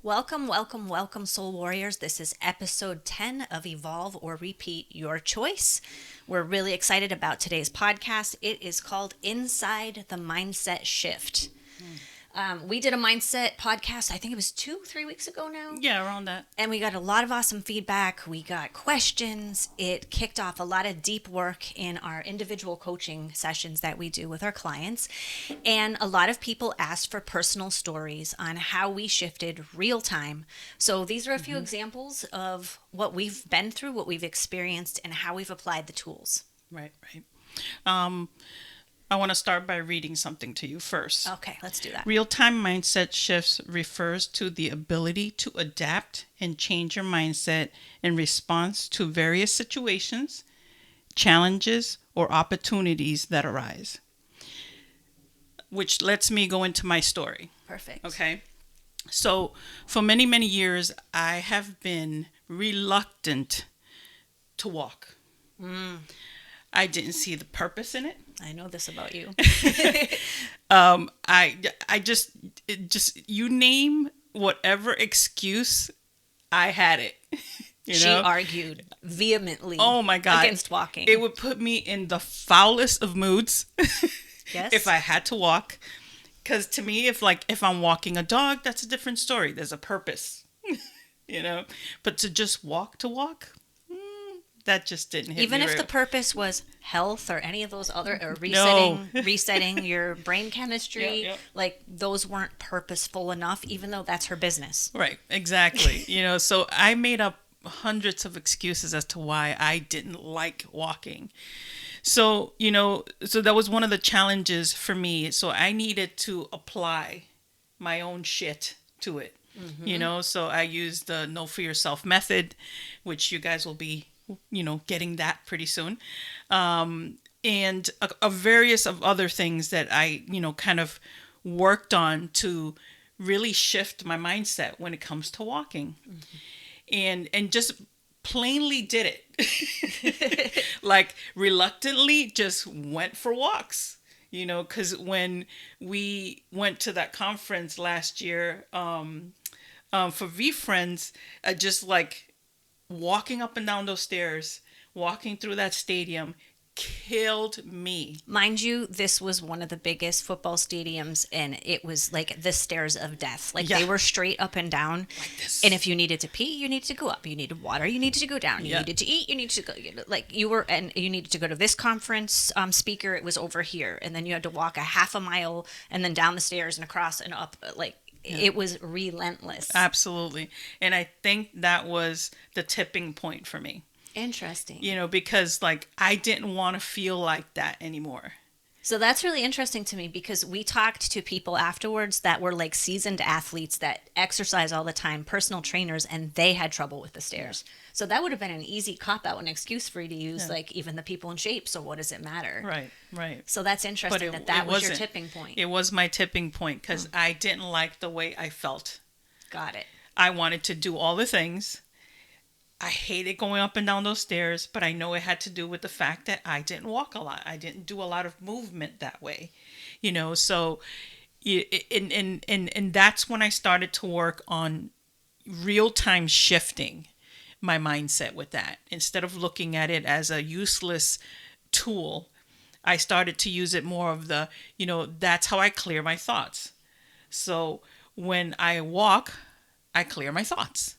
Welcome, welcome, welcome, Soul Warriors. This is episode 10 of Evolve or Repeat Your Choice. We're really excited about today's podcast. It is called Inside the Mindset Shift. We did a mindset podcast, I think it was 2-3 weeks ago now. Yeah, around that. And we got a lot of awesome feedback. We got questions. It kicked off a lot of deep work in our individual coaching sessions that we do with our clients. And a lot of people asked for personal stories on how we shifted real time. So these are a few examples of what we've been through, what we've experienced, and how we've applied the tools. Right. I want to start by reading something to you first. Okay, let's do that. Real-time mindset shifts refers to the ability to adapt and change your mindset in response to various situations, challenges, or opportunities that arise. Which lets me go into my story. Perfect. Okay. So for many, many years, I have been reluctant to walk. I didn't see the purpose in it. I know this about you. I just you name whatever excuse, I had it. She argued vehemently Oh my God. against walking. It would put me in the foulest of moods Yes. if I had to walk. Because to me, if I'm walking a dog, that's a different story. There's a purpose, But to just walk, that just didn't hit Even me if real. the purpose was health or any of those other, or No. resetting your brain chemistry, Yep. like those weren't purposeful enough, even though that's her business. Right, exactly. So I made up hundreds of excuses as to why I didn't like walking. So that was one of the challenges for me. So I needed to apply my own shit to it. So I used the Know For Yourself method, which you guys will be getting that pretty soon. And a various of other things that I, kind of worked on to really shift my mindset when it comes to walking. And just plainly did it. Like reluctantly just went for walks, because when we went to that conference last year, for V Friends, just like walking up and down those stairs, walking through that stadium killed me. Mind you, this was one of the biggest football stadiums, and it was like the stairs of death. Like Yeah. they were straight up and down. Like this. And if you needed to pee, you needed to go up. You needed water, you needed to go down. You Yeah. needed to eat, you needed to go. Like you were, and you needed to go to this conference speaker. It was over here, and then you had to walk a half a mile, and then down the stairs and across and up. Like it was relentless. Absolutely. And I think that was the tipping point for me. Interesting. Because I didn't want to feel like that anymore. So that's really interesting to me, because we talked to people afterwards that were like seasoned athletes that exercise all the time, personal trainers, and they had trouble with the stairs. So that would have been an easy cop-out, an excuse for you to use, like even the people in shape. So what does it matter? Right. So that's interesting that was your wasn't. tipping point. It was my tipping point because I didn't like the way I felt. Got it. I wanted to do all the things. I hated going up and down those stairs, but I know it had to do with the fact that I didn't walk a lot. I didn't do a lot of movement that way, so and that's when I started to work on real-time shifting my mindset with that. Instead of looking at it as a useless tool, I started to use it more of the, that's how I clear my thoughts. So when I walk, I clear my thoughts.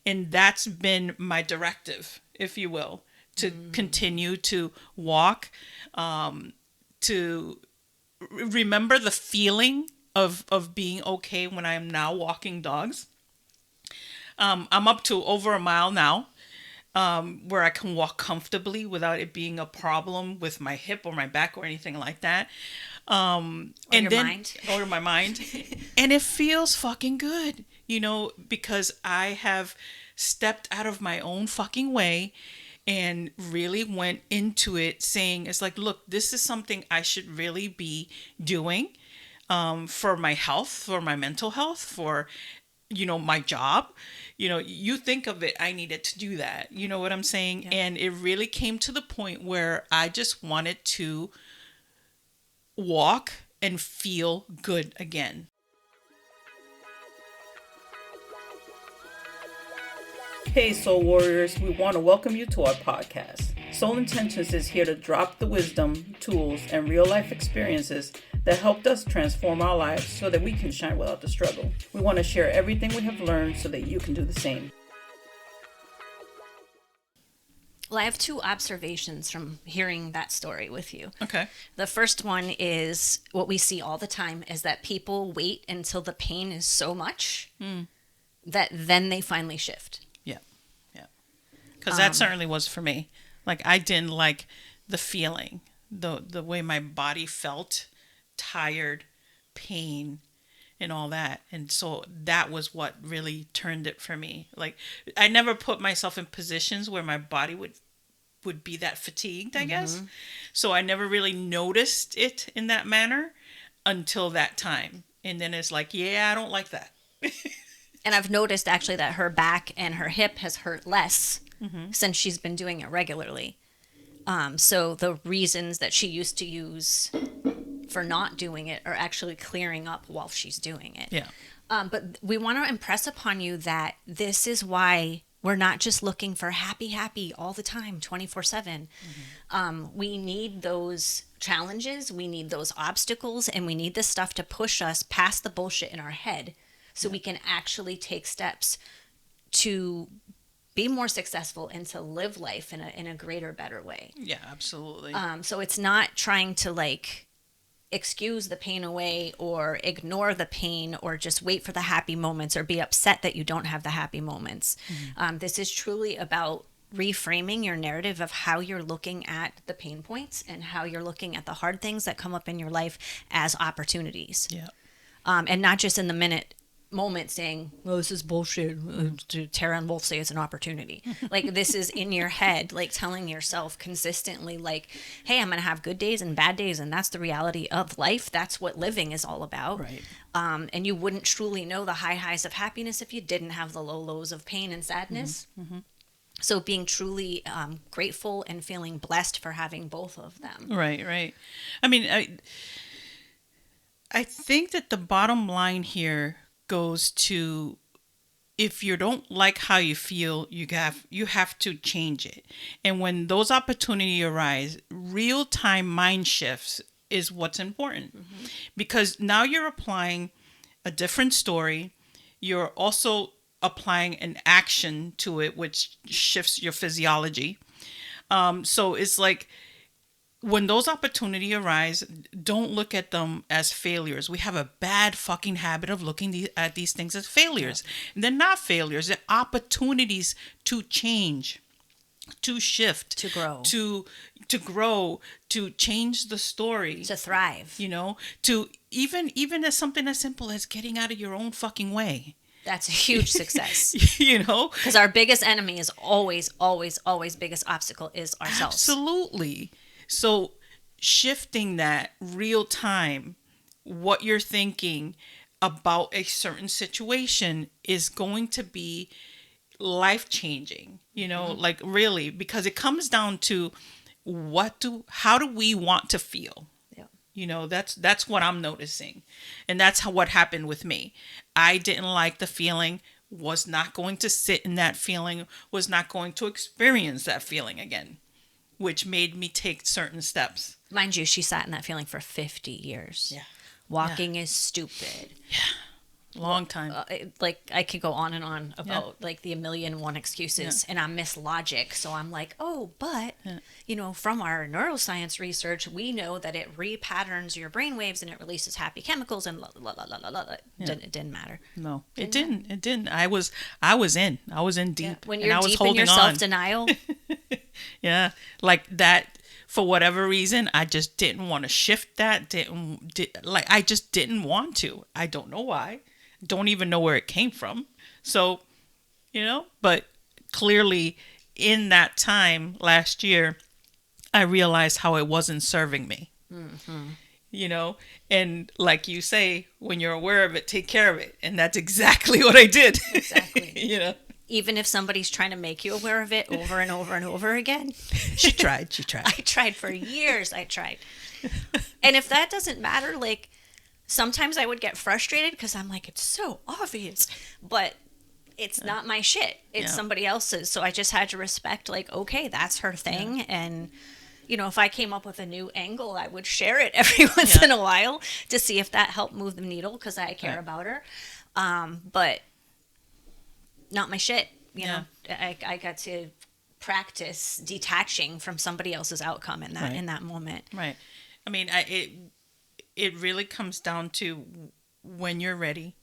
And that's been my directive, if you will, to continue to walk, to remember the feeling of being okay when I am now walking dogs. I'm up to over a mile now, where I can walk comfortably without it being a problem with my hip or my back or anything like that. Or my mind. And it feels fucking good, because I have stepped out of my own fucking way and really went into it saying, it's like, look, this is something I should really be doing, for my health, for my mental health, for, my job. You think of it, I needed to do that. You know what I'm saying? Yeah. And it really came to the point where I just wanted to walk and feel good again. Hey, Soul Warriors, we want to welcome you to our podcast. Soul Intentions is here to drop the wisdom, tools, and real life experiences that helped us transform our lives so that we can shine without the struggle. We want to share everything we have learned so that you can do the same. Well, I have two observations from hearing that story with you. Okay. The first one is what we see all the time is that people wait until the pain is so much that then they finally shift. Yeah. Yeah. Because that certainly was for me. Like, I didn't like the feeling, the way my body felt, tired, pain, and all that. And so that was what really turned it for me. Like, I never put myself in positions where my body would be that fatigued, I guess. So I never really noticed it in that manner until that time. And then it's like, yeah, I don't like that. And I've noticed actually that her back and her hip has hurt less since she's been doing it regularly. So the reasons that she used to use for not doing it are actually clearing up while she's doing it. Yeah. But we want to impress upon you that this is why we're not just looking for happy all the time, 24/7. We need those challenges, we need those obstacles, and we need this stuff to push us past the bullshit in our head so we can actually take steps to be more successful and to live life in a greater, better way. Yeah, absolutely. So it's not trying to like excuse the pain away or ignore the pain or just wait for the happy moments or be upset that you don't have the happy moments. This is truly about reframing your narrative of how you're looking at the pain points and how you're looking at the hard things that come up in your life as opportunities. Yeah. And not just in the moment saying, well, this is bullshit. Tara and Wolf say it's an opportunity. Like, this is in your head, like telling yourself consistently, like, hey, I'm going to have good days and bad days. And that's the reality of life. That's what living is all about. Right. And you wouldn't truly know the high highs of happiness if you didn't have the low lows of pain and sadness. So being truly grateful and feeling blessed for having both of them. Right. I mean, I think that the bottom line here goes to, if you don't like how you feel, you have to change it. And when those opportunities arise, real-time mind shifts is what's important. Because now you're applying a different story. You're also applying an action to it, which shifts your physiology. So it's like, when those opportunities arise, don't look at them as failures. We have a bad fucking habit of looking at these things as failures. And they're not failures. They're opportunities to change, to shift, To grow. to grow, to change the story, To thrive. you know, to even as something as simple as getting out of your own fucking way. That's a huge success. You know? Because our biggest enemy is always biggest obstacle is ourselves. Absolutely. So shifting that real time, what you're thinking about a certain situation is going to be life changing, you know, like really, because it comes down to how do we want to feel? Yeah. You know, that's what I'm noticing. And that's what happened with me. I didn't like the feeling, was not going to sit in that feeling, was not going to experience that feeling again, which made me take certain steps. Mind you, she sat in that feeling for 50 years. Yeah. Walking is stupid. Long time. Like, I could go on and on about like the 1,000,001 excuses, and I'm Miss Logic. So I'm like, oh, but you know, from our neuroscience research, we know that it repatterns your brain waves and it releases happy chemicals and la la la la la la. It didn't matter. No, it didn't. I was in deep. Yeah. When and you're I was deep in holding your on. self-denial, Yeah, like that. For whatever reason, I just didn't want to shift that. I just didn't want to. I don't know why. Don't even know where it came from. So, you know, but clearly in that time last year, I realized how it wasn't serving me. You know, and like you say, when you're aware of it, take care of it. And that's exactly what I did. Exactly. You know, even if somebody's trying to make you aware of it over and over and over again. She tried. I tried for years. I tried. And if that doesn't matter, like, sometimes I would get frustrated because I'm like, it's so obvious. But it's not my shit. It's Yeah. somebody else's. So I just had to respect, like, okay, that's her thing. And, you know, if I came up with a new angle, I would share it every once Yeah. in a while to see if that helped move the needle because I care Right. about her. But not my shit. You Yeah. know, I got to practice detaching from somebody else's outcome in that Right. in that moment. Right. I mean, it really comes down to when you're ready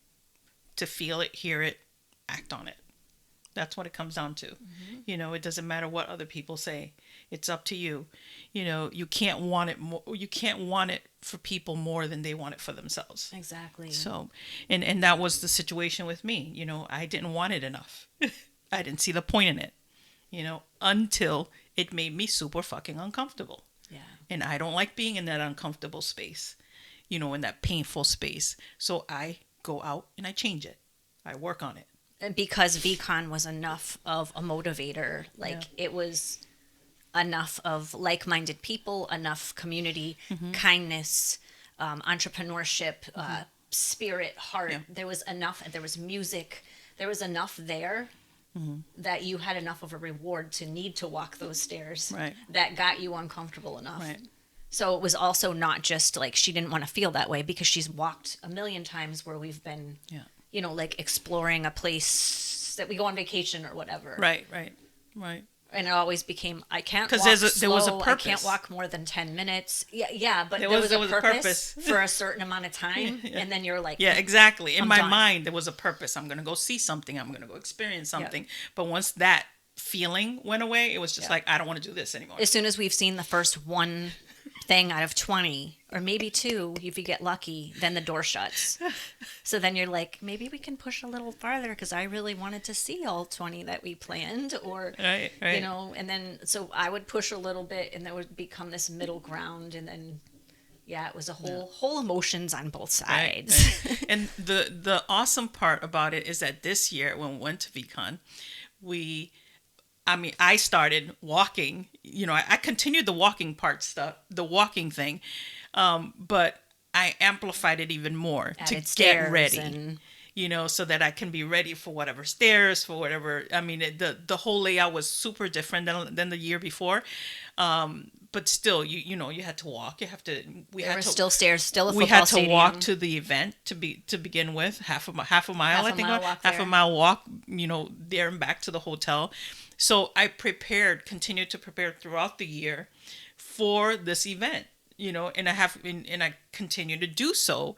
to feel it, hear it, act on it. That's what it comes down to. You know, it doesn't matter what other people say. It's up to you. You know, you can't want it more. You can't want it for people more than they want it for themselves. Exactly. So, and that was the situation with me. You know, I didn't want it enough. I didn't see the point in it. You know, until it made me super fucking uncomfortable. Yeah. And I don't like being in that uncomfortable space. You know, in that painful space. So I go out and I change it. I work on it. And because VCon was enough of a motivator, like it was enough of like-minded people, enough community, kindness, entrepreneurship, spirit, heart. Yeah. There was enough, and there was music. There was enough there that you had enough of a reward to need to walk those stairs Right. that got you uncomfortable enough. Right. So it was also not just like she didn't want to feel that way because she's walked a million times where we've been, Yeah. you know, like exploring a place that we go on vacation or whatever. Right. Right. Right. And it always became, I can't 'Cause walk there was a slow, I can't purpose. walk more than 10 minutes. Yeah, but There there was was a a purpose purpose. for a certain amount of time. And then you're like, Yeah, exactly. In I'm my done. mind, there was a purpose. I'm going to go see something. I'm going to go experience something. But once that feeling went away, it was just like, I don't want to do this anymore. as soon as we've seen the first one thing out of 20, or maybe two, if you get lucky, then the door shuts. So then you're like, maybe we can push a little farther because I really wanted to see all 20 that we planned, or, Right, right. you know, and then, so I would push a little bit and there would become this middle ground. And then, yeah, it was a whole emotions on both sides. Right, right. And the awesome part about it is that this year when we went to VCon, I started walking. You know, I continued the walking the walking thing, but I amplified it even more to Added get stairs ready. and- You know, so that I can be ready for whatever stairs, for whatever. I mean, the whole layout was super different than the year before. But still, you know, you had to walk. You have to. There were still stairs, still a football We had to stadium. walk to the event to begin with, half a mile, Half a I think, mile walk half a there. mile walk. You know, there and back to the hotel. So I continued to prepare throughout the year for this event. You know, and I continue to do so,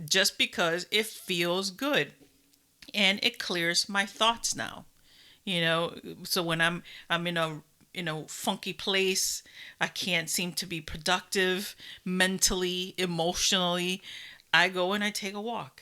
just because it feels good, and it clears my thoughts now. You know, so when I'm in a funky place, I can't seem to be productive mentally, emotionally, I go and I take a walk,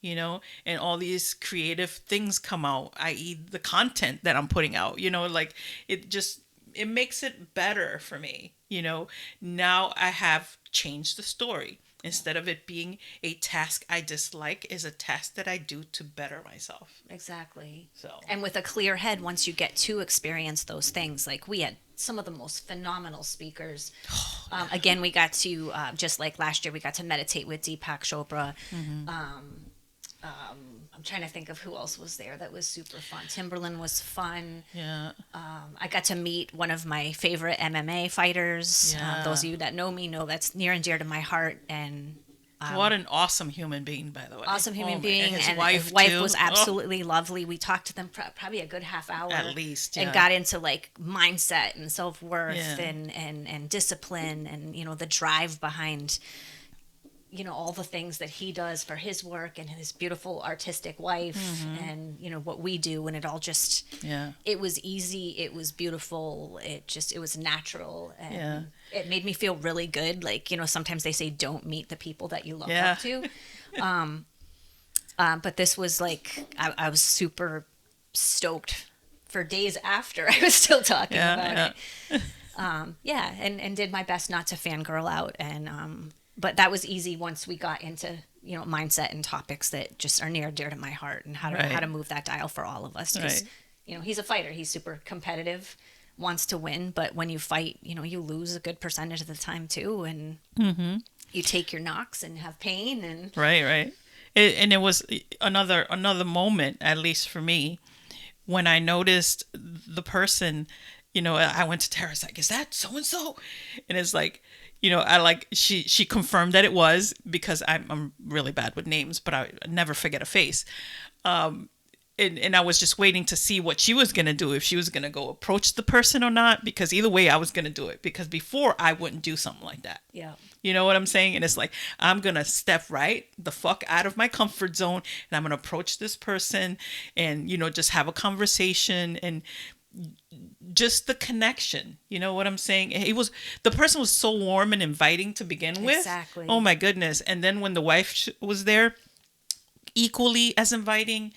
you know, and all these creative things come out, i.e. the content that I'm putting out, you know, like it makes it better for me, you know. Now I have changed the story. Instead of it being a task I dislike, is a task that I do to better myself. Exactly. So. And with a clear head, once you get to experience those things, like we had some of the most phenomenal speakers. Again, we got to, just like last year, we got to meditate with Deepak Chopra. I'm trying to think of who else was there that was super fun. Timberland was fun. Yeah. I got to meet one of my favorite MMA fighters. Yeah. Those of you that know me know that's near and dear to my heart. And What an awesome human being, by the way. awesome human Oh, being, and his and wife, his wife too. was Oh, absolutely lovely. We talked to them probably a good half hour At least, and yeah. got into like mindset and self-worth Yeah. and discipline, and you know, the drive behind, you know, all the things that he does for his work and his beautiful artistic wife, Mm-hmm. and you know what we do, and it all just, Yeah. it was easy, it was beautiful, it was natural, and Yeah. it made me feel really good. Like, you know, sometimes they say don't meet the people that you look Yeah. up to. But this was like, I was super stoked for days after. I was still talking about it. Yeah, and did my best not to fangirl out. And but that was easy once we got into, you know, mindset and topics that just are near and dear to my heart, and how to Right. move that dial for all of us. 'Cause, Right. you know, he's a fighter. He's super competitive, wants to win, but when you fight, you know, you lose a good percentage of the time too, and you take your knocks and have pain, and Right, right. And it was another moment, at least for me, when I noticed the person. I went to Tara. I was like, "Is that so and so?" And it's like, she confirmed that it was, because I'm really bad with names, but I never forget a face. And I was just waiting to see what she was going to do, if she was going to go approach the person or not, because either way I was going to do it, because before I wouldn't do something like that. Yeah. You know what I'm saying? And it's like, I'm going to step right the fuck out of my comfort zone, and I'm going to approach this person and, just have a conversation, and just the connection. You know what I'm saying? The person was so warm and inviting to begin with. Exactly. Oh my goodness. And then when the wife was there, equally as inviting.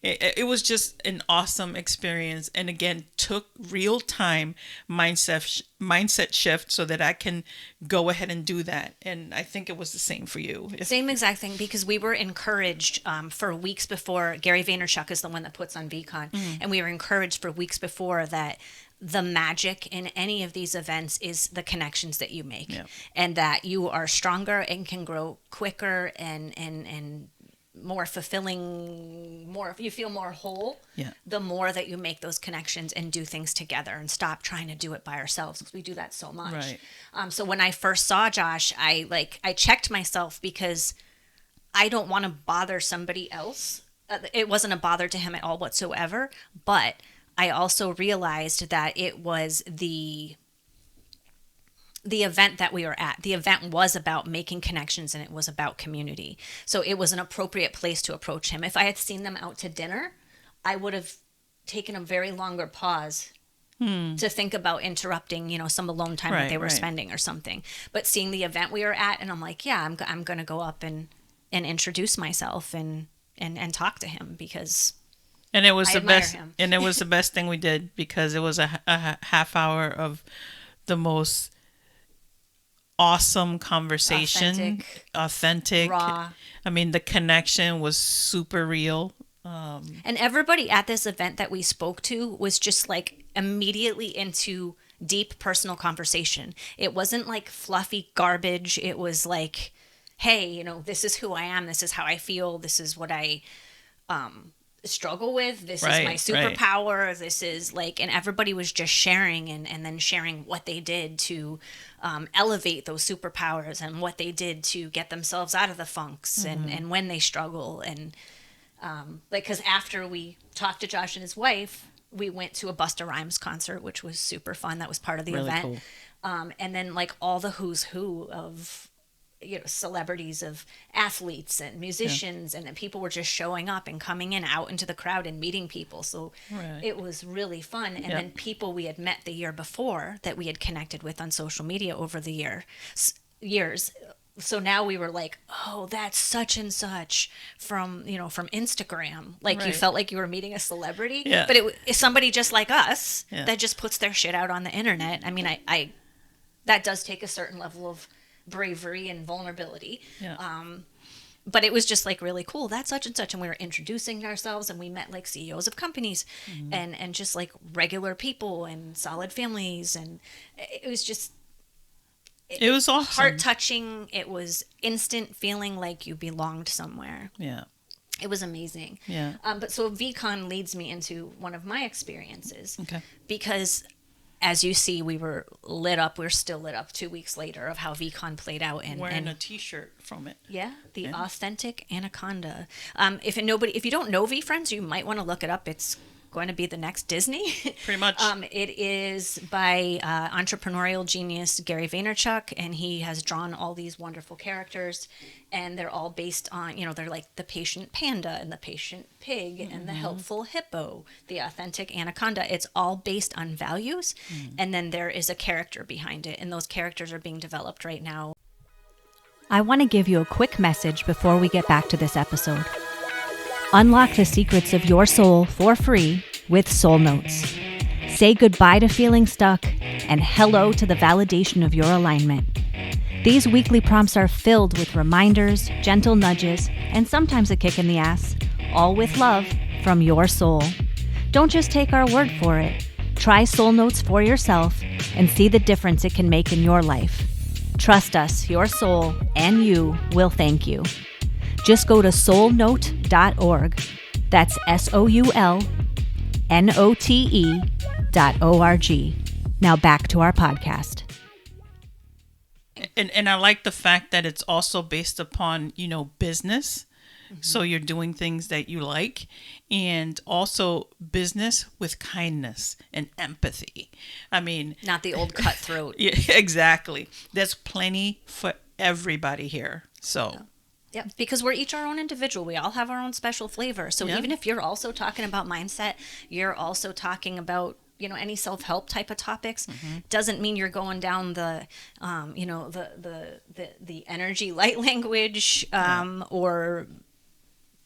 It was just an awesome experience, and again, took real time mindset shift so that I can go ahead and do that. And I think it was the same for you. Same exact thing, because we were encouraged for weeks before. Gary Vaynerchuk is the one that puts on VCon, and we were encouraged for weeks before that the magic in any of these events is the connections that you make, and that you are stronger and can grow quicker and more fulfilling, you feel more whole, the more that you make those connections and do things together and stop trying to do it by ourselves, because we do that so much. Right. So when I first saw Josh, I checked myself, because I don't want to bother somebody else. It wasn't a bother to him at all whatsoever, but I also realized that it was the event that we were at. The event was about making connections, and it was about community. So it was an appropriate place to approach him. If I had seen them out to dinner, I would have taken a very longer pause to think about interrupting, some alone time that they were spending or something. But seeing the event we were at, and I'm like, yeah, I'm going to go up and introduce myself and talk to him, because and it was I the admire best him. And it was the best thing we did, because it was a half hour of the most awesome conversation, authentic, raw. I mean, the connection was super real. And everybody at this event that we spoke to was just like immediately into deep personal conversation. It wasn't like fluffy garbage. It was like, hey, this is who I am. This is how I feel. This is what I struggle with. This is my superpower. Right. This is like, and everybody was just sharing and then sharing what they did to elevate those superpowers, and what they did to get themselves out of the funks, and when they struggle. And because after we talked to Josh and his wife, we went to a Busta Rhymes concert, which was super fun. That was part of the really event. Cool. And then like all the who's who of celebrities, of athletes and musicians, and then people were just showing up and coming in out into the crowd and meeting people. So it was really fun. And then people we had met the year before that we had connected with on social media over the years. So now we were like, oh, that's such and such from Instagram. Like you felt like you were meeting a celebrity, but it's somebody just like us that just puts their shit out on the internet. I mean, I that does take a certain level of bravery and vulnerability. But it was just like really cool. That's such and such. And we were introducing ourselves, and we met like CEOs of companies and just like regular people and solid families. And it was just, it was awesome. Heart touching. It was instant feeling like you belonged somewhere. Yeah. It was amazing. Yeah. But so VCon leads me into one of my experiences. Okay. Because as you see, we were lit up. We're still lit up 2 weeks later of how VCon played out. And wearing a T-shirt from it. Yeah, the authentic anaconda. If you don't know VFriends, you might want to look it up. It's going to be the next Disney. Pretty much. It is by entrepreneurial genius Gary Vaynerchuk, and he has drawn all these wonderful characters, and they're all based on, they're like the patient panda and the patient pig and the helpful hippo, the authentic anaconda. It's all based on values, and then there is a character behind it, and those characters are being developed right now. I want to give you a quick message before we get back to this episode. Unlock the secrets of your soul for free with Soul Notes. Say goodbye to feeling stuck and hello to the validation of your alignment. These weekly prompts are filled with reminders, gentle nudges, and sometimes a kick in the ass, all with love from your soul. Don't just take our word for it. Try Soul Notes for yourself and see the difference it can make in your life. Trust us, your soul and you will thank you. Just go to soulnote.org. That's SOULNOTE.org. Now back to our podcast. And I like the fact that it's also based upon, business. So you're doing things that you like, and also business with kindness and empathy. I mean, Not the old cutthroat. yeah, exactly. There's plenty for everybody here. So Yeah, because we're each our own individual. We all have our own special flavor. So Yeah. even if you're also talking about mindset, you're also talking about any self-help type of topics, doesn't mean you're going down the the energy light language or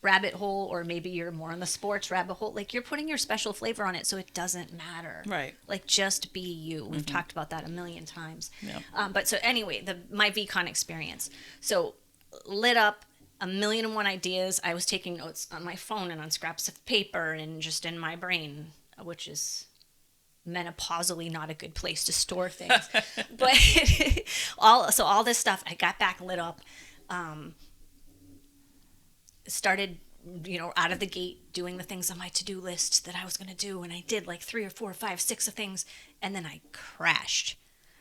rabbit hole, or maybe you're more in the sports rabbit hole. Like, you're putting your special flavor on it, so it doesn't matter. Right. Like, just be you. We've talked about that a million times. Yeah. But so anyway, my VCon experience. So lit up a million and one ideas. I was taking notes on my phone and on scraps of paper and just in my brain, which is menopausally not a good place to store things. But all this stuff, I got back lit up, started out of the gate doing the things on my to-do list that I was going to do, and I did like 3 or 4 or 5, 6 of things, and then I crashed.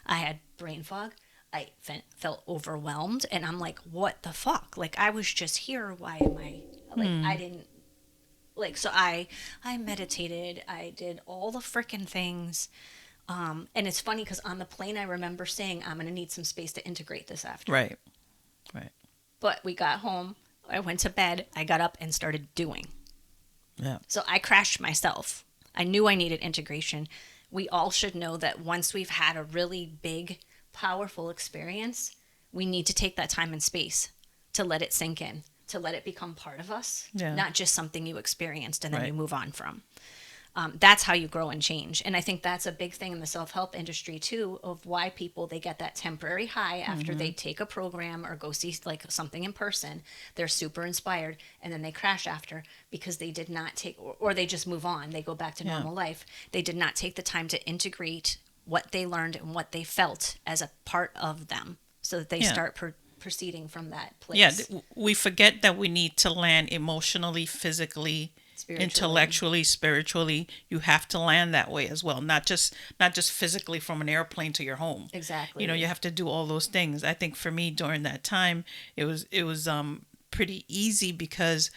I had brain fog. I felt overwhelmed, and I'm like, what the fuck? Like, I was just here. Why am I like I didn't like, so I meditated. I did all the frickin' things. And it's funny because on the plane I remember saying, I'm going to need some space to integrate this after. right. But we got home. I went to bed. I got up and started doing. Yeah. So I crashed myself. I knew I needed integration. We all should know that once we've had a really big, powerful experience, we need to take that time and space to let it sink in, to let it become part of us, Yeah. not just something you experienced and then Right. you move on from. That's how you grow and change. And I think that's a big thing in the self-help industry too, of why people, they get that temporary high after they take a program or go see like something in person. They're super inspired, and then they crash after because they did not take, or they just move on. They go back to normal life. They did not take the time to integrate what they learned and what they felt as a part of them, so that they start proceeding from that place. Yeah, we forget that we need to land emotionally, physically, intellectually, spiritually. You have to land that way as well, not just physically from an airplane to your home. Exactly. You have to do all those things. I think for me during that time, it was pretty easy because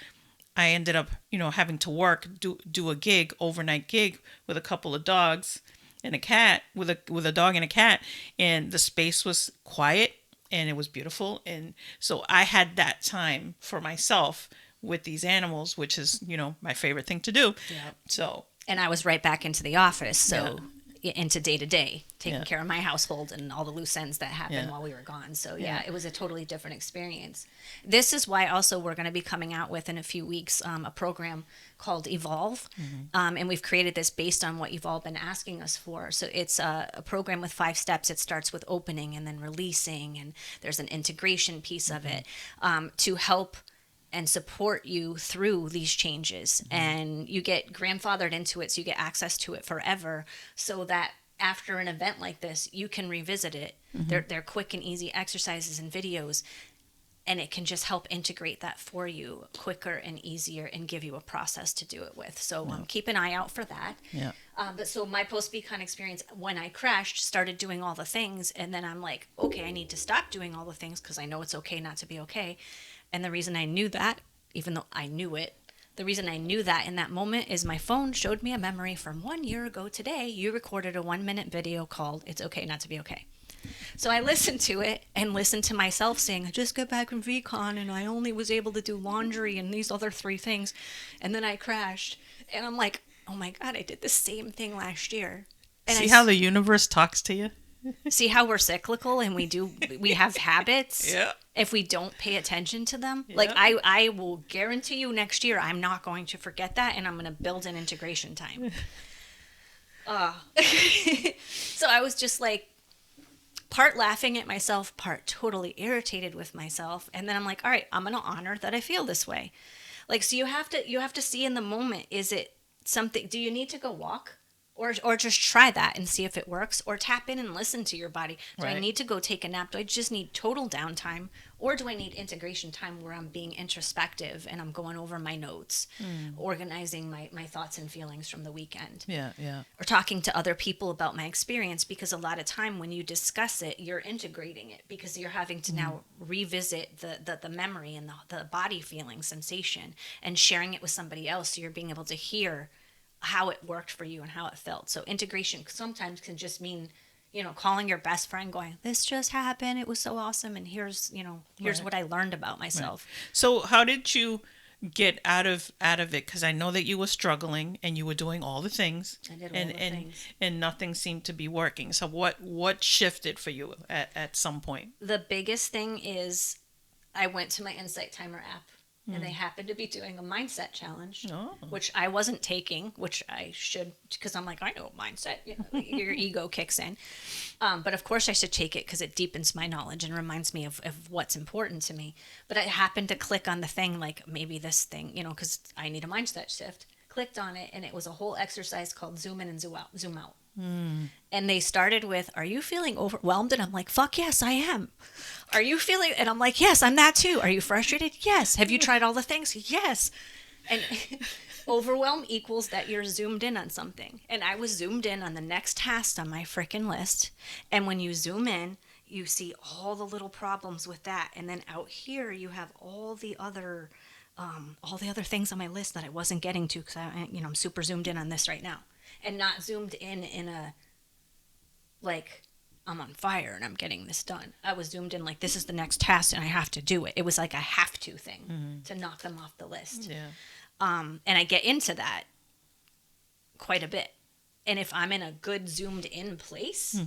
I ended up having to work, do a gig, overnight gig with a couple of dogs and a cat, with a dog and a cat, and the space was quiet and it was beautiful, and so I had that time for myself with these animals, which is my favorite thing to do. Yeah. So, and I was right back into the office, so into day to day, taking care of my household and all the loose ends that happened while we were gone. So it was a totally different experience. This is why also we're going to be coming out with in a few weeks a program called Evolve, and we've created this based on what you've all been asking us for. So it's a program with 5 steps. It starts with opening and then releasing, and there's an integration piece of it to help and support you through these changes. And you get grandfathered into it, so you get access to it forever, so that after an event like this, you can revisit it. They're quick and easy exercises and videos, and it can just help integrate that for you quicker and easier and give you a process to do it with. So keep an eye out for that. yeah. But so my post-Becon experience, when I crashed, started doing all the things, and then I'm like, okay, I need to stop doing all the things because I know it's okay not to be okay. And the reason I knew that, even though I knew it, the reason I knew that in that moment is my phone showed me a memory from 1 year ago today. You recorded a 1-minute video called "It's Okay Not to Be Okay." So I listened to it and listened to myself saying, I just got back from VCon and I only was able to do laundry and these other 3 things. And then I crashed. And I'm like, oh my God, I did the same thing last year. And See how the universe talks to you? see how we're cyclical and we have habits. Yeah. If we don't pay attention to them. Like I will guarantee you next year I'm not going to forget that, and I'm going to build an integration time. So I was just like part laughing at myself, part totally irritated with myself. And then I'm like, all right, I'm going to honor that I feel this way. Like, so you have to see in the moment, is it something, do you need to go walk? Or just try that and see if it works, or tap in and listen to your body. Do I Right. need to go take a nap? Do I just need total downtime? Or do I need integration time where I'm being introspective and I'm going over my notes, organizing my thoughts and feelings from the weekend? Yeah, yeah. Or talking to other people about my experience, because a lot of time when you discuss it, you're integrating it because you're having to now revisit the memory and the body feeling sensation and sharing it with somebody else. So you're being able to hear how it worked for you and how it felt. So integration sometimes can just mean, calling your best friend going, this just happened. It was so awesome. And here's Right. what I learned about myself. So how did you get out of it? Because I know that you were struggling and you were doing all the things. I did all and, the and, things. And nothing seemed to be working. So what shifted for you at some point? The biggest thing is I went to my Insight Timer app and they happened to be doing a mindset challenge, Oh. which I wasn't taking, which I should, because I'm like, I know mindset. Your ego kicks in. But of course I should take it because it deepens my knowledge and reminds me of what's important to me. But I happened to click on the thing, like maybe this thing, because I need a mindset shift. Clicked on it and it was a whole exercise called zoom in and zoom out. Zoom out. And they started with, are you feeling overwhelmed? And I'm like, fuck yes, I am. Are you feeling, and I'm like, yes, I'm that too. Are you frustrated? Yes. Have you tried all the things? Yes. And overwhelm equals that you're zoomed in on something. And I was zoomed in on the next task on my freaking list. And when you zoom in, you see all the little problems with that. And then out here, you have all the other things on my list that I wasn't getting to because I'm super zoomed in on this right now. And not zoomed in a, like, I'm on fire and I'm getting this done. I was zoomed in like, this is the next task and I have to do it. It was like a have to thing to knock them off the list. Yeah. And I get into that quite a bit. And if I'm in a good zoomed in place,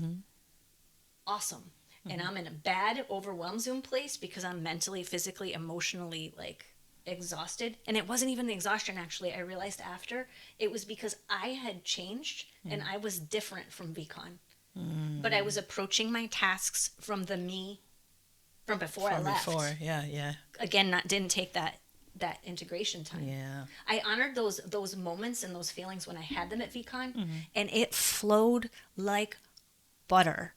awesome. And I'm in a bad overwhelmed zoom place because I'm mentally, physically, emotionally, like, exhausted. And it wasn't even the exhaustion, actually. I realized after it was because I had changed and I was different from VCon. But I was approaching my tasks from the me from before I left. Yeah. Again, didn't take that integration time. Yeah. I honored those moments and those feelings when I had them at VCon, and it flowed like butter.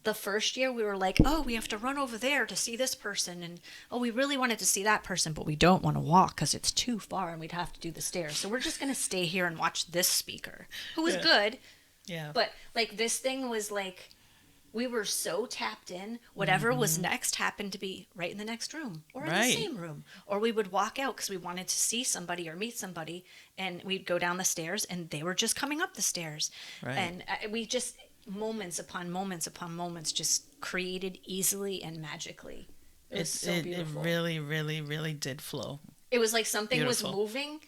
The first year we were like, oh, we have to run over there to see this person, and oh, we really wanted to see that person, but we don't want to walk because it's too far and we'd have to do the stairs, so we're just going to stay here and watch this speaker who was good. Yeah. But like, this thing was like, we were so tapped in, whatever was next happened to be right in the next room or in the same room. Or we would walk out because we wanted to see somebody or meet somebody, and we'd go down the stairs and they were just coming up the stairs. Right. And we just, moments upon moments upon moments, just created easily and magically. It was so beautiful. It really, really, really did flow. It was like something Beautiful. was moving,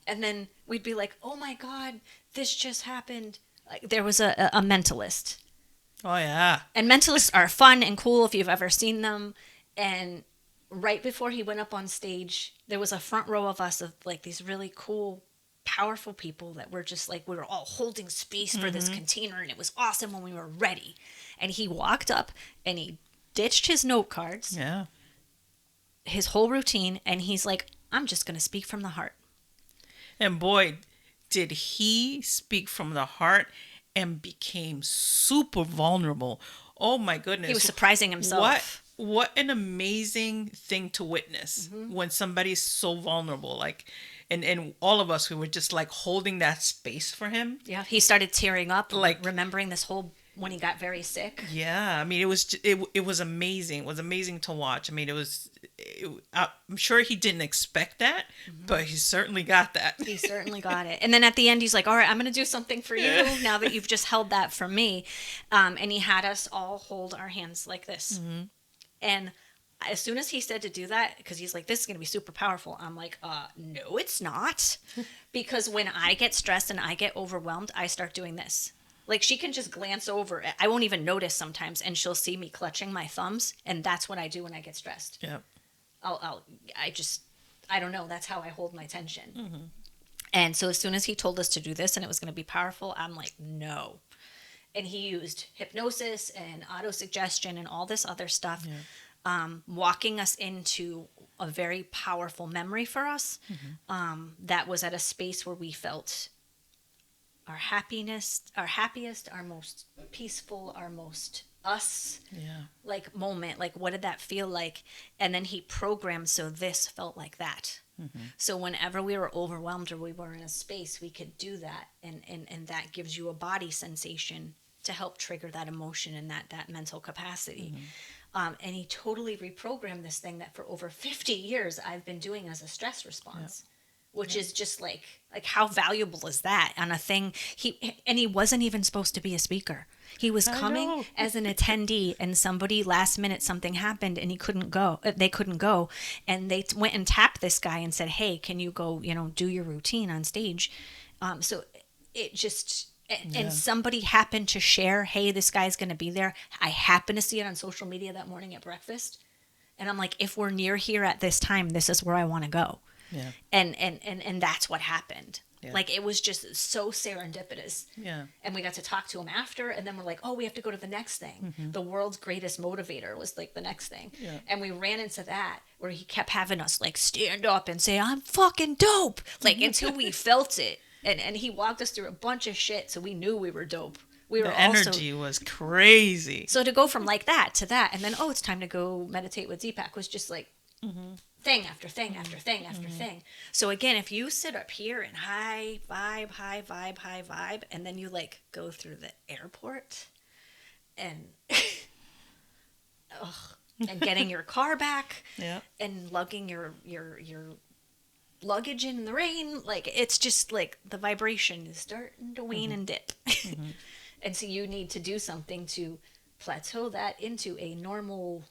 and then we'd be like, oh my God, this just happened. Like, there was a mentalist. Oh, yeah. And mentalists are fun and cool if you've ever seen them. And right before he went up on stage, there was a front row of us, of like these really cool, powerful people that were just like, we were all holding space for this container, and it was awesome when we were ready. And he walked up and he ditched his note cards, Yeah. his whole routine, and he's like, I'm just going to speak from the heart. And boy, did he speak from the heart and became super vulnerable. Oh my goodness. He was surprising himself. What an amazing thing to witness when somebody's so vulnerable. Like, and all of us, we were just like holding that space for him. Yeah, he started tearing up, Like, remembering this whole, when he got very sick. Yeah, I mean, it was amazing. It was amazing to watch. I mean, I'm sure he didn't expect that, but he certainly got that. He certainly got it. And then at the end, he's like, all right, I'm going to do something for you now that you've just held that for me. And he had us all hold our hands like this. And as soon as he said to do that, because he's like, this is going to be super powerful, I'm like, no, it's not. Because when I get stressed and I get overwhelmed, I start doing this. Like, she can just glance over. I won't even notice sometimes, and she'll see me clutching my thumbs, and that's what I do when I get stressed. Yeah. I don't know. That's how I hold my tension. And so as soon as he told us to do this and it was going to be powerful, I'm like, no. And he used hypnosis and autosuggestion and all this other stuff, walking us into a very powerful memory for us that was at a space where we felt our happiest, our most peaceful, our most us Yeah. like moment. Like, what did that feel like? And then he programmed so this felt like that. So whenever we were overwhelmed or we were in a space, we could do that, and that gives you a body sensation to help trigger that emotion and that mental capacity. And he totally reprogrammed this thing that for over 50 years I've been doing as a stress response, which is just like how valuable is that on a thing he wasn't even supposed to be a speaker. He was I coming know. as an attendee, and somebody last minute something happened and he couldn't go. They couldn't go, and they went and tapped this guy and said, "Hey, can you go? Do your routine on stage." So it just and somebody happened to share, "Hey, this guy's going to be there." I happened to see it on social media that morning at breakfast, and I'm like, "If we're near here at this time, this is where I want to go." Yeah. And that's what happened. Yeah. Like, it was just so serendipitous. Yeah. And we got to talk to him after, and then we're like, oh, we have to go to the next thing. The world's greatest motivator was like the next thing. Yeah. And we ran into that where he kept having us like stand up and say, "I'm fucking dope," like until we felt it. And he walked us through a bunch of shit, so we knew we were dope. We were The also energy was crazy. so to go from like that to that, and then, oh, it's time to go meditate with Deepak, was just like thing after thing after thing after thing. So again, if you sit up here and high vibe, and then you like go through the airport and and getting your car back Yeah. and lugging your luggage in the rain, like, it's just like the vibration is starting to wane and dip. And so you need to do something to plateau that into a normal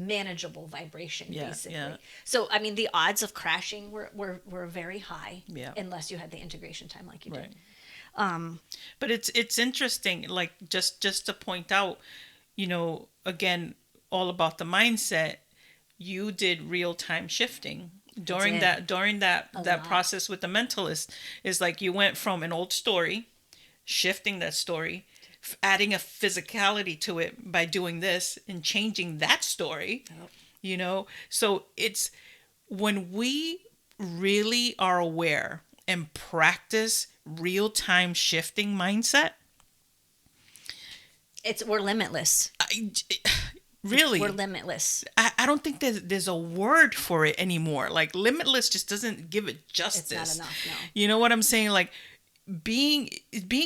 manageable vibration, Yeah, basically. yeah. So I mean, the odds of crashing were very high, Yeah. unless you had the integration time like you Right. did. But it's interesting, like just to point out, again, all about the mindset. You did real time shifting during did. that lot. process with the mentalist. Is like you went from an old story, shifting that story, adding a physicality to it by doing this and changing that story. So it's when we really are aware and practice real-time shifting mindset, We're limitless. really, We're limitless. I don't think there's a word for it anymore. Like, limitless just doesn't give it justice. It's not enough, no. You know what I'm saying? Like, being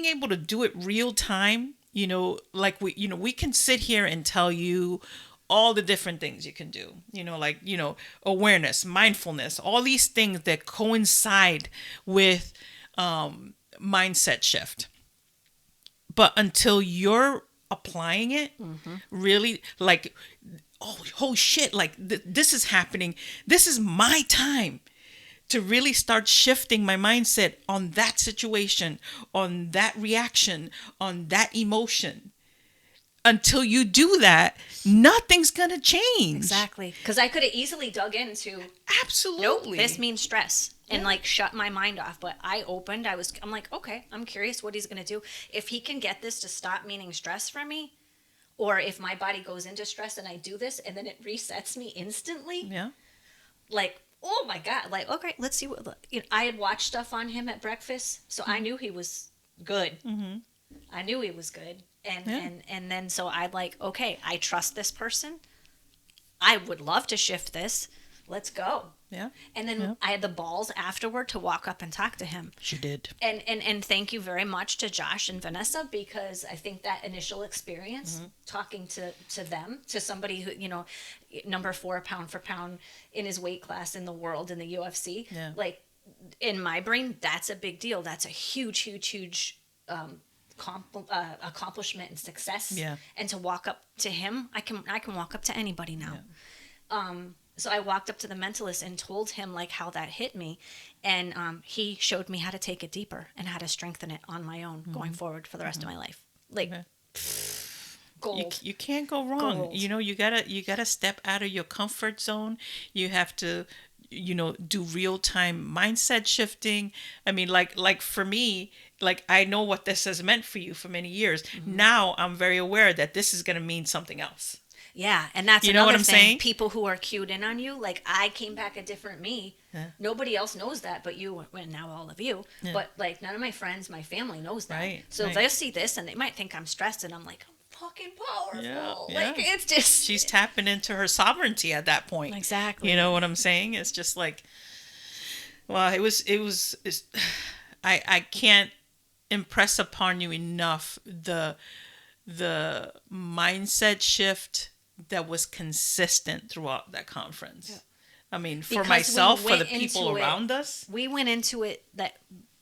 able to do it real time, like we can sit here and tell you all the different things you can do, like, awareness, mindfulness, all these things that coincide with mindset shift. But until you're applying it, really, like, oh shit, like this is happening. This is my time to really start shifting my mindset on that situation, on that reaction, on that emotion. Until you do that, nothing's gonna change. Exactly. Because I could have easily dug into, Absolutely. nope, this means stress, and like shut my mind off. But I'm like, okay, I'm curious what he's gonna do. If he can get this to stop meaning stress for me, or if my body goes into stress and I do this and then it resets me instantly, Yeah. like, oh my God, like, okay, let's see what, I had watched stuff on him at breakfast, so I knew he was good. I knew he was good. And then so I like, okay, I trust this person. I would love to shift this. Let's go. Yeah. And then I had the balls afterward to walk up and talk to him. She did. And thank you very much to Josh and Vanessa, because I think that initial experience talking to them, to somebody who, number 4 pound for pound in his weight class in the world in the UFC, like, in my brain, that's a big deal. That's a huge accomplishment and success. Yeah. And to walk up to him, I can walk up to anybody now. So I walked up to the mentalist and told him like how that hit me, and he showed me how to take it deeper and how to strengthen it on my own going forward for the rest of my life. Like, gold. You can't go wrong. Gold. You gotta step out of your comfort zone. You have to, do real time mindset shifting. I mean, like for me, like, I know what this has meant for you for many years. Now I'm very aware that this is gonna mean something else. Yeah, and that's You know another what I'm thing. saying? People who are cued in on you, like I came back a different me. Yeah. Nobody else knows that, but you, and now all of you. Yeah. But like none of my friends, my family knows that. Right, So right. they'll see this and they might think I'm stressed, and I'm like, I'm fucking powerful. Yeah, Like yeah. it's just She's tapping into her sovereignty at that point. Exactly. You know what I'm saying? It's just like, well, I can't impress upon you enough the mindset shift that was consistent throughout that conference. Yeah. I mean, for Because myself, we for the went people into it- around us. we went into it that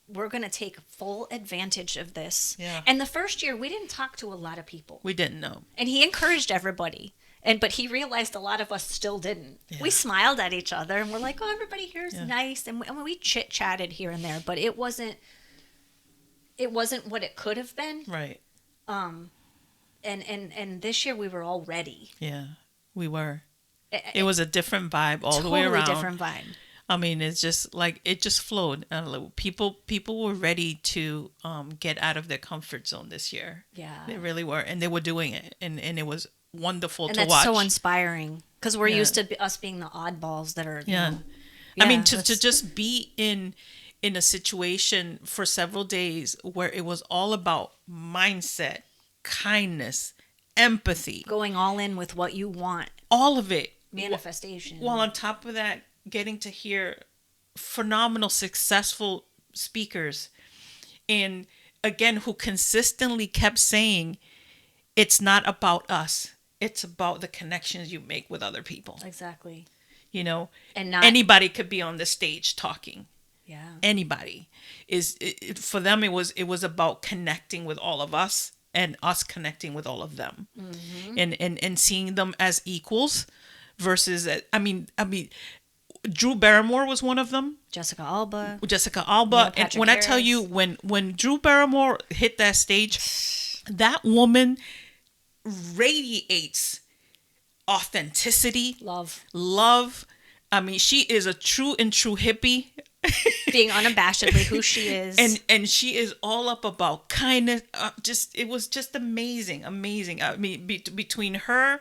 we're going to take full advantage of this. Yeah. And the first year we didn't talk to a lot of people. We didn't know. And he encouraged everybody. But he realized a lot of us still didn't. Yeah. We smiled at each other and we're like, "Oh, everybody here is Yeah. nice." And we chit-chatted here and there, but it wasn't what it could have been. Right. And this year we were all ready. Yeah, we were. It was a different vibe all the way Totally around. different vibe. I mean, it's just like it just flowed. People were ready to get out of their comfort zone this year. Yeah. They really were, and they were doing it, and it was wonderful And to that's watch. so inspiring because we're Yeah. used to us being the oddballs that are. Yeah. Yeah, I mean, to that's- just be in a situation for several days where it was all about mindset, kindness, empathy, going all in with what you want, all of it. manifestation. Well, on top of that, getting to hear phenomenal, successful speakers, and again, who consistently kept saying, it's not about us. It's about the connections you make with other people. Exactly. You know, And not anybody could be on the stage talking. Yeah. Anybody for them. It was about connecting with all of us and us connecting with all of them, and seeing them as equals versus. I mean, Drew Barrymore was one of them. Jessica Alba. And Patrick when I tell Harris. you, when Drew Barrymore hit that stage, that woman radiates authenticity, love. I mean, she is a true hippie. Being unabashedly who she is. And she is all up about kindness. It was just amazing. I mean, between her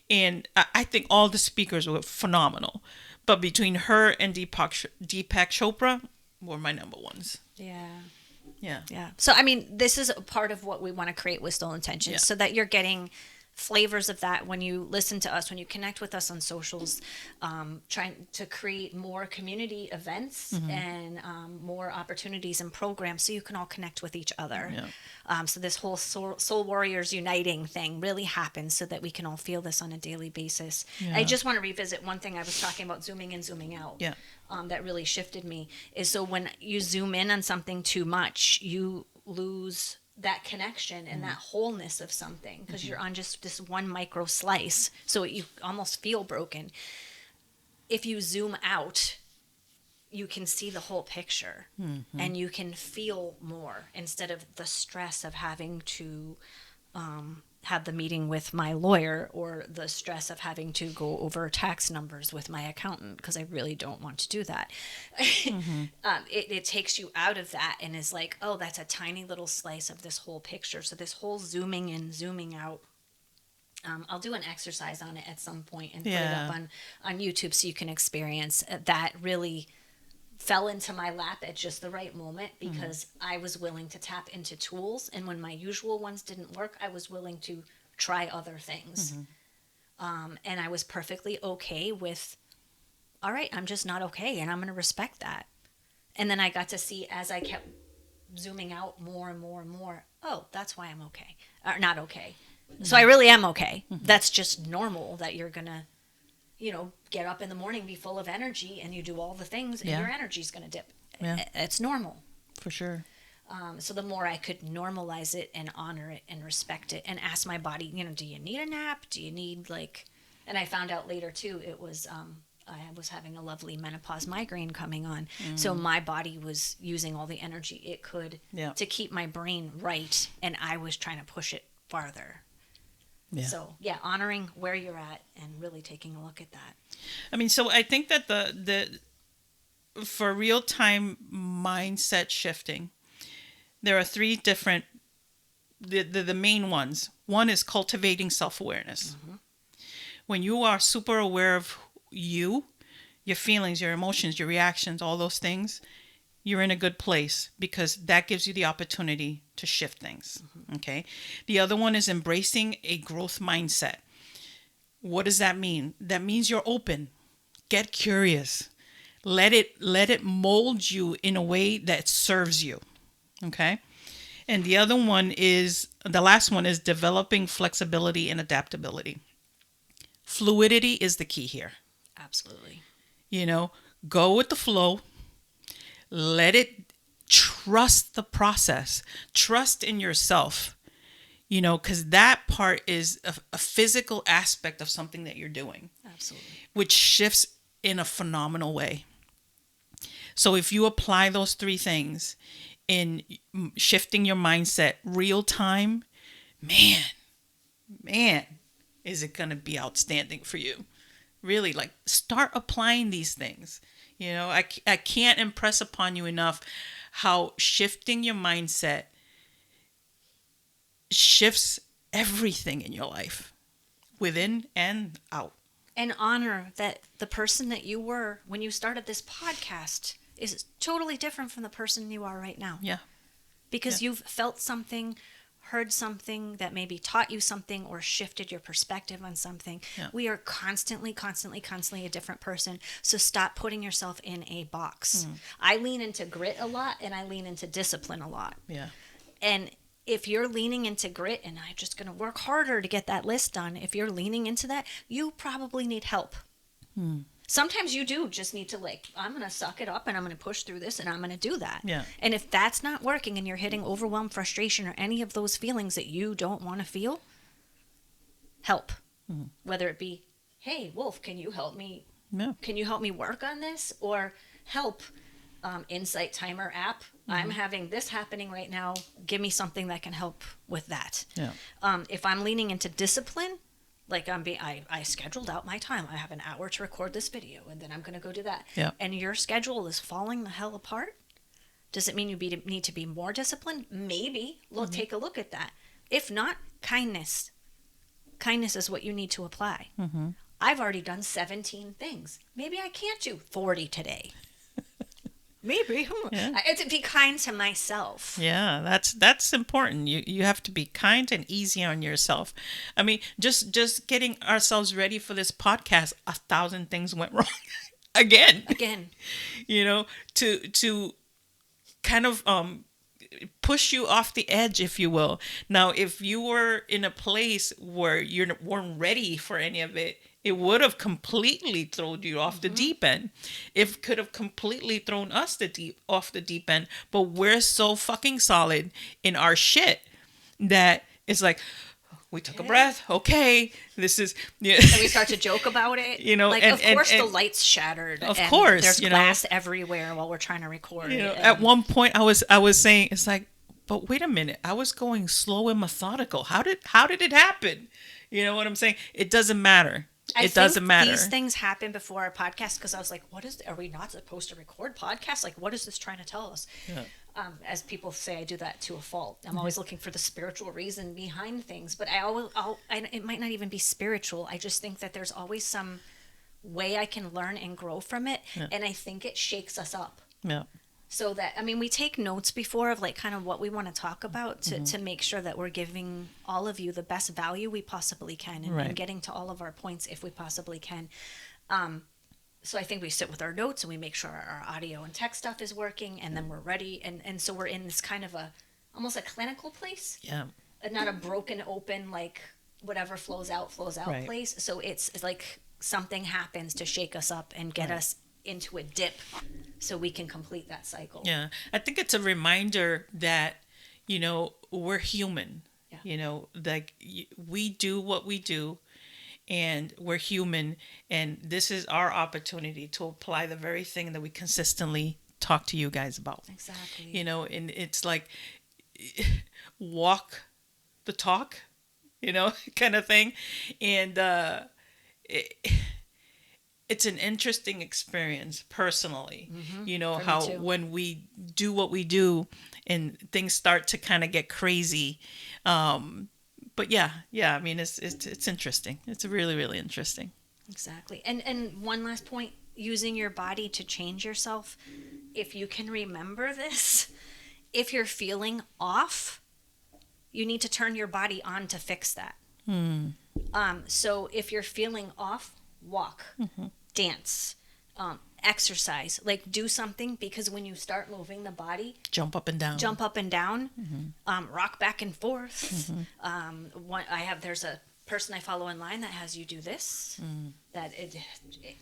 and I think all the speakers were phenomenal, but between her and Deepak Chopra were my number ones. Yeah. Yeah. So, I mean, this is a part of what we want to create with Stolen Intentions, Yeah. so that you're getting flavors of that when you listen to us, when you connect with us on socials, trying to create more community events and more opportunities and programs so you can all connect with each other. Yeah. So this whole soul warriors uniting thing really happens so that we can all feel this on a daily basis. Yeah. I just want to revisit one thing I was talking about, zooming in, zooming out. Yeah. That really shifted me is, so when you zoom in on something too much, you lose that connection and that wholeness of something because you're on just this one micro slice, so you almost feel broken. If you zoom out, you can see the whole picture and you can feel more instead of the stress of having to have the meeting with my lawyer or the stress of having to go over tax numbers with my accountant, because I really don't want to do that. It takes you out of that and is like, oh, that's a tiny little slice of this whole picture. So this whole zooming in, zooming out, I'll do an exercise on it at some point and put it up on YouTube so you can experience that. Really fell into my lap at just the right moment because I was willing to tap into tools, and when my usual ones didn't work, I was willing to try other things. And I was perfectly okay with, all right, I'm just not okay, and I'm going to respect that. And then I got to see, as I kept zooming out more and more and more, oh, that's why I'm okay, or not okay. So I really am okay. That's just normal, that you're going to, get up in the morning, be full of energy, and you do all the things, and your energy's going to dip. Yeah. It's normal. For sure. So the more I could normalize it and honor it and respect it and ask my body, do you need a nap? Do you need and I found out later too, it was, I was having a lovely menopause migraine coming on. So my body was using all the energy it could to keep my brain right. And I was trying to push it farther. Yeah. So honoring where you're at and really taking a look at that. I mean, so I think that for real time mindset shifting, there are three different, the main ones. One is cultivating self-awareness. When you are super aware of you, your feelings, your emotions, your reactions, all those things, you're in a good place because that gives you the opportunity to shift things. Okay. The other one is embracing a growth mindset. What does that mean? That means you're open. Get curious. Let it mold you in a way that serves you. Okay. And the last one is developing flexibility and adaptability. Fluidity is the key here. Absolutely. Go with the flow. Let it trust the process. Trust in yourself, because that part is a physical aspect of something that you're doing. Absolutely. Which shifts in a phenomenal way. So if you apply those three things in shifting your mindset real time, man, is it going to be outstanding for you. Really, like, start applying these things. I can't impress upon you enough how shifting your mindset shifts everything in your life, within and out. And honor that the person that you were when you started this podcast is totally different from the person you are right now. Yeah. Because you've felt something, heard something that maybe taught you something or shifted your perspective on something. Yeah. We are constantly a different person. So stop putting yourself in a box. I lean into grit a lot and I lean into discipline a lot. Yeah. And if you're leaning into grit and I'm just going to work harder to get that list done, if you're leaning into that, you probably need help. Sometimes you do just need to, I'm going to suck it up and I'm going to push through this and I'm going to do that. Yeah. And if that's not working and you're hitting overwhelm, frustration, or any of those feelings that you don't want to feel, help. Whether it be, hey, Wolf, can you help me? Yeah. Can you help me work on this? Or help, Insight Timer app. I'm having this happening right now. Give me something that can help with that. Yeah. If I'm leaning into discipline, I scheduled out my time. I have an hour to record this video, and then I'm going to go do that. Yeah. And your schedule is falling the hell apart. Does it mean you need to be more disciplined? Maybe. Take a look at that. If not, kindness. Kindness is what you need to apply. I've already done 17 things. Maybe I can't do 40 today. Maybe. Yeah. It's to be kind to myself. Yeah, that's important. You have to be kind and easy on yourself. I mean, just getting ourselves ready for this podcast, 1,000 things went wrong. Again. To kind of push you off the edge, if you will. Now, if you were in a place where you weren't ready for any of it, it would have completely thrown you off the deep end. It could have completely thrown us off the deep end. But we're so fucking solid in our shit that it's like, we took a breath. Okay, this is. Yeah. And we start to joke about it. Of course, the lights shattered. Of course, there's glass everywhere while we're trying to record. At one point, I was saying, it's like, but wait a minute, I was going slow and methodical. How did it happen? You know what I'm saying? It doesn't matter. It doesn't matter. These things happen before our podcast because I was like, are we not supposed to record podcasts? Like, what is this trying to tell us? Yeah. As people say, I do that to a fault. I'm always looking for the spiritual reason behind things, but it might not even be spiritual. I just think that there's always some way I can learn and grow from it. Yeah. And I think it shakes us up. Yeah. So that, we take notes before of kind of what we want to talk about to make sure that we're giving all of you the best value we possibly can and getting to all of our points if we possibly can. So I think we sit with our notes and we make sure our audio and tech stuff is working, and then we're ready. And so we're in this kind of almost a clinical place. Yeah. Not a broken open, whatever flows out place. So it's like something happens to shake us up and get us into a dip so we can complete that cycle. Yeah. I think it's a reminder that, we're human. Yeah. We do what we do, and we're human, and this is our opportunity to apply the very thing that we consistently talk to you guys about. Exactly. And it's like walk the talk, kind of thing. And it's an interesting experience personally, how when we do what we do and things start to kind of get crazy, But yeah. I mean, it's interesting. It's really, really interesting. Exactly. And one last point, using your body to change yourself. If you can remember this, if you're feeling off, you need to turn your body on to fix that. So if you're feeling off, walk, dance, exercise, like do something, because when you start moving the body, Jump up and down. rock back and forth. There's a person I follow online that has you do this, that it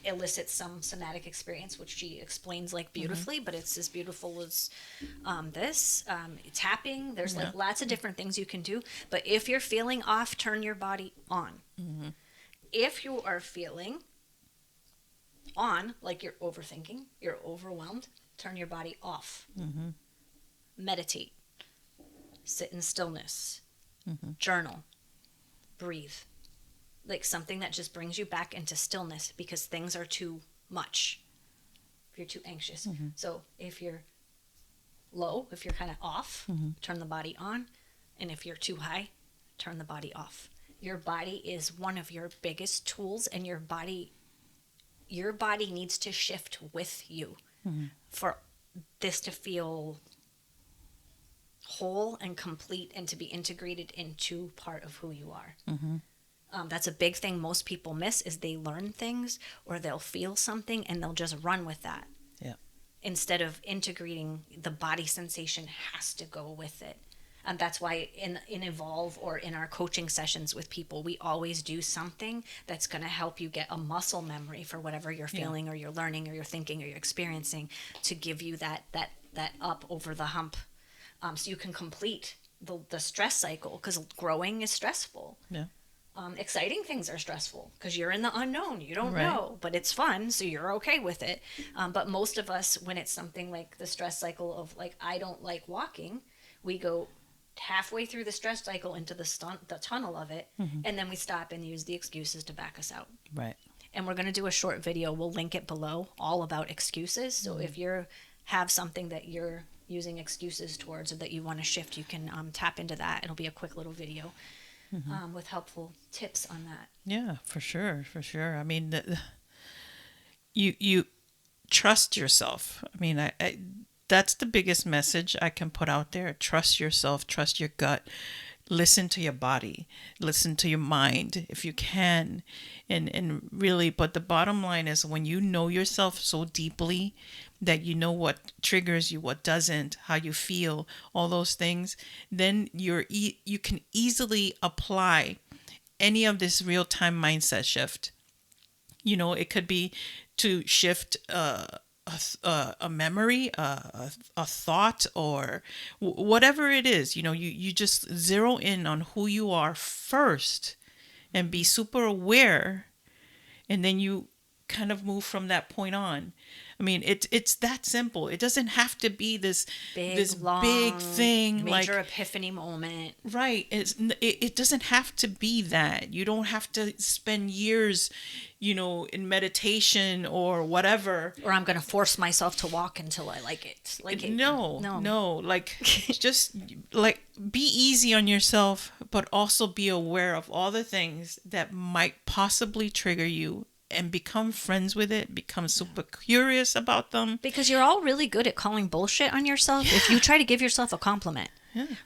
elicits some somatic experience, which she explains like beautifully, but it's as beautiful as this. Tapping, there's like lots of different things you can do. But if you're feeling off, turn your body on. If you are feeling on, like you're overthinking, you're overwhelmed, turn your body off. Meditate, sit in stillness, journal, breathe, like something that just brings you back into stillness, because things are too much if you're too anxious. So if you're low, if you're kind of off, turn the body on. And if you're too high, turn the body off. Your body is one of your biggest tools, and your body needs to shift with you for this to feel whole and complete, and to be integrated into part of who you are. That's a big thing most people miss, is they learn things or they'll feel something and they'll just run with that. Instead of integrating, the body sensation has to go with it. And that's why in Evolve, or in our coaching sessions with people, we always do something that's going to help you get a muscle memory for whatever you're feeling or you're learning or you're thinking or you're experiencing, to give you that up over the hump, so you can complete the stress cycle, because growing is stressful. Exciting things are stressful because you're in the unknown. You don't know, but it's fun, so you're okay with it. But most of us, when it's something like the stress cycle of like, I don't like walking, we go halfway through the stress cycle into the tunnel of it, and then we stop and use the excuses to back us out. And we're going to do a short video, we'll link it below, all about excuses. So if you have something that you're using excuses towards, or that you want to shift, you can tap into that. It'll be a quick little video with helpful tips on that. Yeah, for sure. I mean, you trust yourself. I mean, I that's the biggest message I can put out there. Trust yourself, trust your gut, listen to your body, listen to your mind if you can. And really, but the bottom line is, when you know yourself so deeply that you know what triggers you, what doesn't, how you feel, all those things, then you can easily apply any of this real-time mindset shift. You know, it could be to shift a memory, a thought, or whatever it is. You know, you just zero in on who you are first and be super aware, and then you kind of move from that point on. I mean, it's that simple. It doesn't have to be this big thing, major like epiphany moment. Right. It doesn't have to be that. You don't have to spend years, you know, in meditation or whatever. Or I'm going to force myself to walk until I like it. No. Like, just like, be easy on yourself, but also be aware of all the things that might possibly trigger you, and become friends with it, become super curious about them. Because you're all really good at calling bullshit on yourself if you try to give yourself a compliment.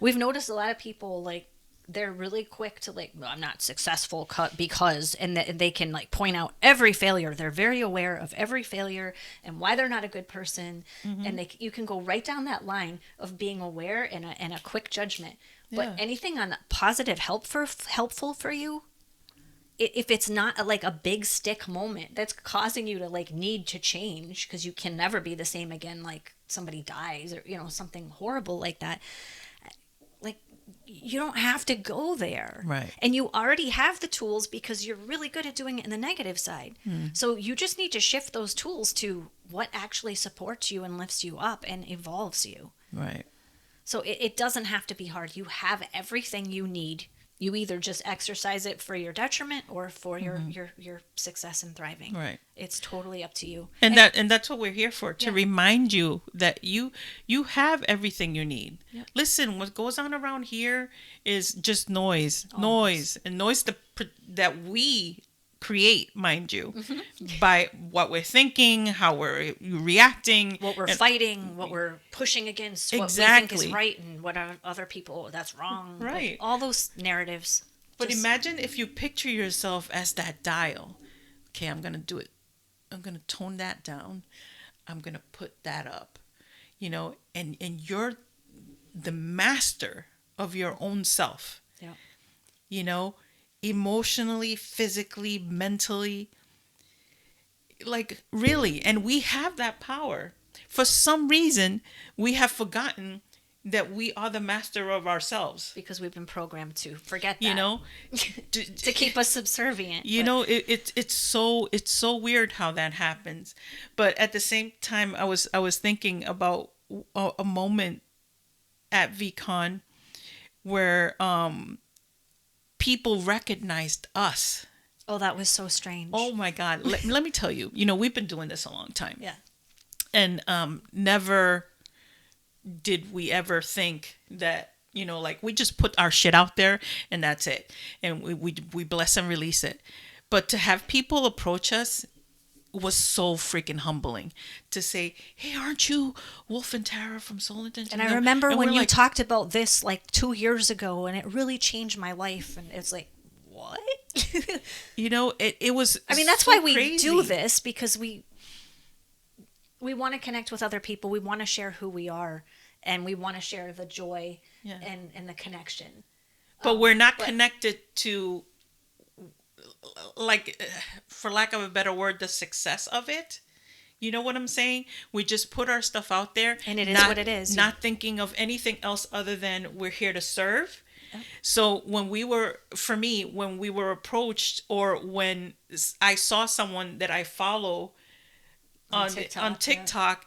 We've noticed a lot of people, like, they're really quick to, like, well, I'm not successful because, and they can, like, point out every failure. They're very aware of every failure and why they're not a good person. And you can go right down that line of being aware and a quick judgment. But anything on positive, helpful for you, if it's not like a big stick moment that's causing you to like need to change, because you can never be the same again, like somebody dies or, you know, something horrible like that, like, you don't have to go there. Right. And you already have the tools, because you're really good at doing it in the negative side. So you just need to shift those tools to what actually supports you and lifts you up and evolves you. Right. So it doesn't have to be hard. You have everything you need you either just exercise it for your detriment or for your success and thriving. Right. It's totally up to you. And that's what we're here for, to remind you that you have everything you need. Yep. Listen, what goes on around here is just noise that we create, mind you, by what we're thinking, how we're reacting, what we're fighting, what we're pushing against, what we think is right, and what are other people that's wrong. Right. Like, all those narratives. But imagine if you picture yourself as that dial. Okay, I'm going to do it. I'm going to tone that down. I'm going to put that up. And you're the master of your own self. Yeah. Emotionally, physically, mentally. Like, really. And we have that power. For some reason, we have forgotten that we are the master of ourselves. Because we've been programmed to forget that. To keep us subservient. It's so weird how that happens. But at the same time, I was thinking about a moment at VCon where people recognized us. Oh, that was so strange. Oh my God. Let me tell you, we've been doing this a long time. Yeah. And never did we ever think that, like, we just put our shit out there and that's it. And we bless and release it. But to have people approach us was so freaking humbling, to say, hey, aren't you Wolf and Tara from Soul Intention? And I remember when you talked about this like 2 years ago, and it really changed my life. And it's like, what? It was, I mean, that's so why we crazy. do this, because we want to connect with other people. We want to share who we are, and we want to share the joy and the connection. But we're not connected to, like, for lack of a better word, the success of it. You know what I'm saying? We just put our stuff out there. And it is what it is. Not thinking of anything else other than we're here to serve. Yep. So when we were approached, or when I saw someone that I follow on TikTok,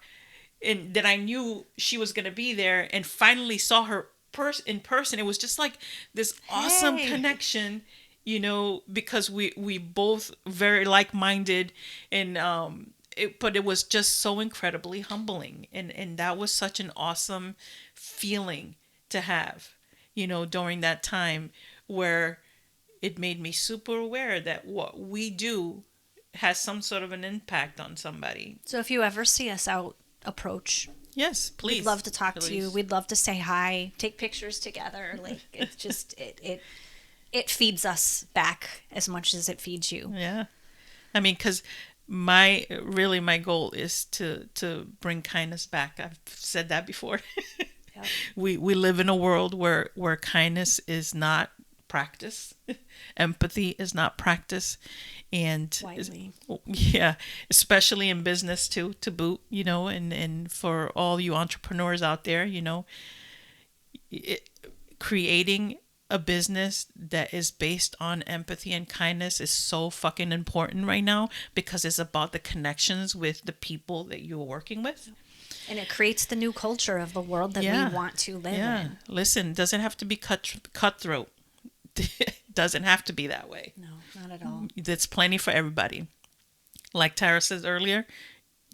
and that I knew she was going to be there, and finally saw her in person, it was just like this awesome connection, because we both very like-minded, and but it was just so incredibly humbling, and that was such an awesome feeling to have, during that time, where it made me super aware that what we do has some sort of an impact on somebody. So if you ever see us out, approach. Yes, please. We'd love to talk to you. We'd love to say hi, take pictures together. Like, it's just, it feeds us back as much as it feeds you. Yeah. I mean, because my goal is to bring kindness back. I've said that before. Yep. We live in a world where kindness is not practice. Empathy is not practice. And widely. Yeah, especially in business to boot, and for all you entrepreneurs out there, creating a business that is based on empathy and kindness is so fucking important right now, because it's about the connections with the people that you're working with. And it creates the new culture of the world that we want to live in. Listen, it doesn't have to be cutthroat. Doesn't have to be that way. No, not at all. There's plenty for everybody. Like Tara says earlier,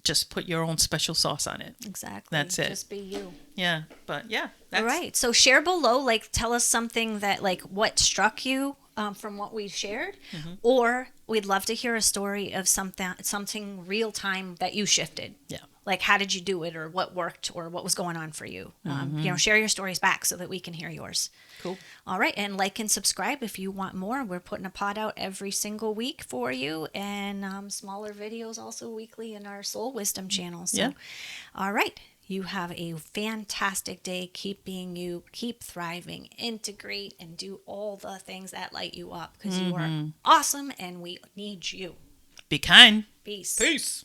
just put your own special sauce on it. Exactly. That's it. Just be you. Yeah, but yeah. All right. So share below, like, tell us something that, like, what struck you from what we shared, or we'd love to hear a story of something real time that you shifted. Yeah. Like, how did you do it, or what worked, or what was going on for you? Share your stories back so that we can hear yours. Cool. All right. And like and subscribe if you want more. We're putting a pod out every single week for you, and smaller videos also weekly in our Soul Wisdom channel. So, all right. You have a fantastic day. Keep being you. Keep thriving. Integrate and do all the things that light you up, because you are awesome and we need you. Be kind. Peace. Peace.